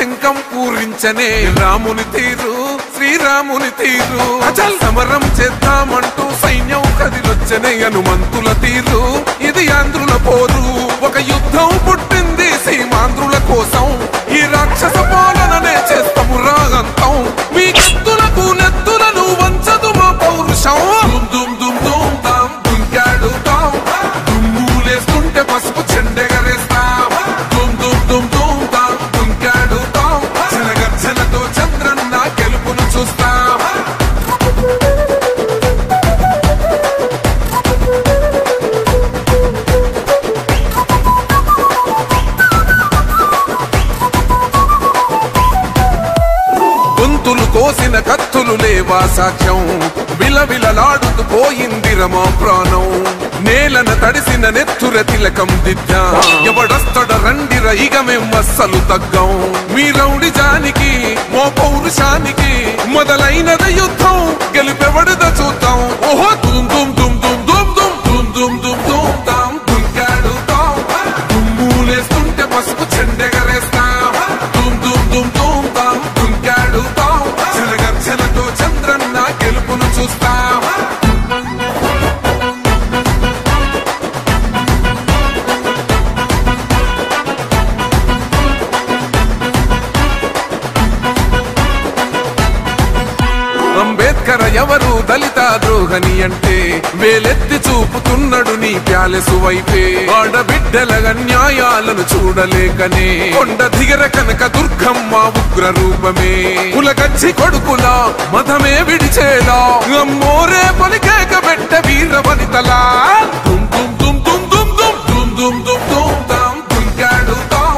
శంఖం పూరించనే రాముని తీరు శ్రీరాముని తీరు అచల్ సమరం చేద్దామంటూ సైన్యం కదిలొచ్చనే హనుమంతుల తీరు ఇది ఆంధ్రుల పోరు ఒక యుద్ధం పుట్టింది సీమాంధ్రుల కోసం ఈ రాక్షస పాలననే చేస్తాము రాగంతం మీ కత్తులకు నెత్తులను వంచదు మా పౌరుషం దుమ్ దుమ్ దుమ్ తాం దుంకాడుతాం దుమ్ములేస్తుంటే పసుపు చెండెగరేస్తాం దుమ్ దుమ్ దుమ్ దుమ్ తాం దుంకాడుతాం జనగర్జనతో చంద్రన్న గెలుపును చూస్తాం గొంతులు కోసిన కత్తులు లేవా సాక్ష్యం విలవిలలాడుతూ పోయింది రమా ప్రాణం నేలన తడిసిన నెత్తుర తిలకం దిద్దా ఎవడొస్తడ రండిర ఇక మేం అస్సలు తగ్గం మీ రౌడిజానికి మో పౌరుషానికి మొదలైనద యుద్ధం గెలుపెవడద చూద్దాం ఓహో దుమ్ దుమ్ దుమ్ దుమ్ దుమ్ దుమ్ దుమ్ దుమ్ దుమ్ దుమ్ తాం దుంకాడుతాం దుమ్ములేస్తుంటే పసుపు చెండెగరేస్తాం దుమ్ దుమ్ దుమ్ దుమ్ తాం దుంకాడుతాం జనగర్జనతో చంద్రన్న గెలుపును చూస్తాం అంబేద్కర్ ఎవరు దళిత ద్రోహని అంటే వేలెత్తి చూపుతున్నాడు నీ ప్యాలెసు వైపే ఆడబిడ్డల న్యాయాలను చూడలేకనే కొండ దిగర కనక దుర్గమ్మ ఉగ్ర రూపమే కులగచ్చి కొడుకులా మతమే విడిచేలా అమ్మోరే పలికేక పెట్ట వీర వనితలా దుమ్ దుమ్ దుమ్ దుమ్ దుమ్ దుమ్ దుమ్ దుమ్ దుమ్ తాం దుంకాడుతాం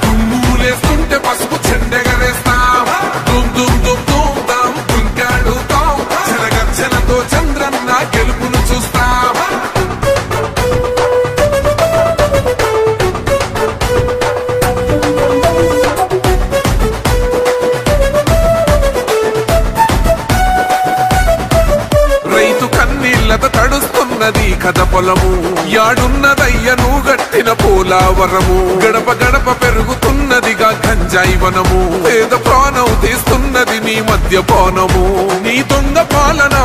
దుమ్ములేస్తుంటే పసుపు చెండెగరేస్తాం దుమ్ దుమ్ దుమ్ దుమ్ తాం దుంకాడుతాం జనగర్జనతో చంద్రన్న గెలుపును చూస్తాం రైతు కన్నీళ్లత తడుస్తున్నది కథ పొలము యాడున్నదయ్యను గట్టిన పోలావరము గడప గడప పెరుగుతున్నదిగా గంజాయి వనము పేద ప్రాణం తీస్తున్నది నీ మద్యపానము నీ దొంగ పాలన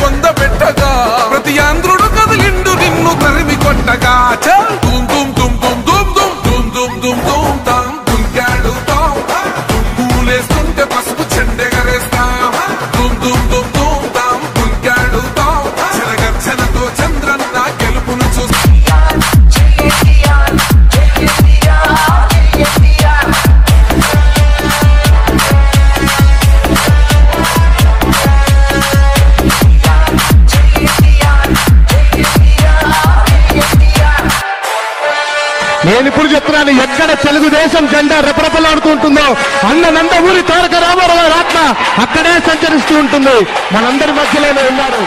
పొంద పెట్టగా ప్రతి ఆంధ్రుడు కదిలిండు నిన్ను తరిమి కొట్టగా దుమ్ దుమ్ దుమ్ దుమ్ దుమ్ దుమ్ దుమ్ దుమ్ దుమ్ తాం దుంకాడుతాం దుమ్ములేస్తుంటే పసుపు చెండెగరేస్తాం దుమ్ దుమ్ దుమ్ దుమ్ తాం దుంకాడుతాం జనగర్జనతో చంద్రన్న గెలుపును చూస్తాం నేను ఇప్పుడు చెప్తున్నాను, ఎక్కడ తెలుగుదేశం జెండా రెపరెపలాడుతుంటుందో అన్న నందమూరి తారక రామారావు గారి ఆత్మ అక్కడే సంచరిస్తూ ఉంటుంది. మనందరి మధ్యలోనే ఉన్నారు.